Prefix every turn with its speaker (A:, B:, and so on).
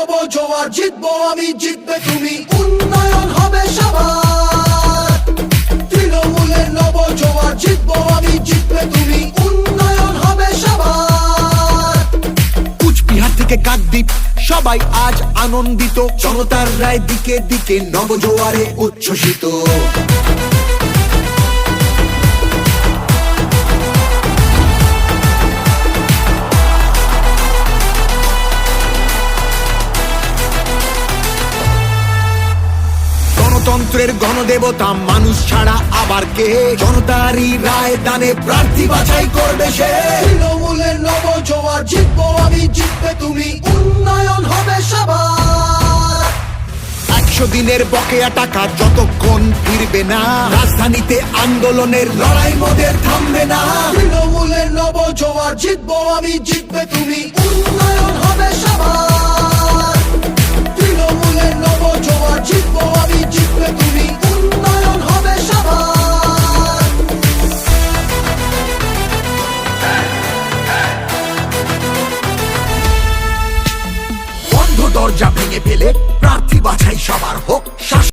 A: নবজোয়ার, জিতবো আমি, জিতবে তুমি, উন্নয়ন হবে সবার। তৃণমূলের নবজোয়ার, জিতবো আমি, জিতবে তুমি, উন্নয়ন হবে সবার।
B: কুচবিহার থেকে কাকদ্বীপ সবাই আজ আনন্দিত, জনতার রায় দিকে দিকে নবজোয়ারে উচ্ছ্বসিত। গণতন্ত্রের গণদেবতা মানুষ ছাড়া আবার কে, জনতারই রায় দানে প্রার্থী বাছাই করবে সে।
A: তৃণমূলের নবজোয়ার, জিতবো আমি, জিতবে তুমি, উন্নয়ন হবে সবার।
B: 100 দিনের বকেয়া টাকা যতক্ষণ ফিরবে না, রাজধানীতে আন্দোলনের লড়াই মোদের থামবে না।
A: তৃণমূলের নবজোয়ার, জিতবো আমি, জিতবে তুমি, উন্নয়ন হবে সবার। তৃণমূলের নবজোয়ার, জিতবো আমি, জিতবে তুমি, উন্নয়ন হবে সবার।
B: বন্ধ দরজা ভেঙে ফেলে প্রার্থী বাছাই সবার হোক।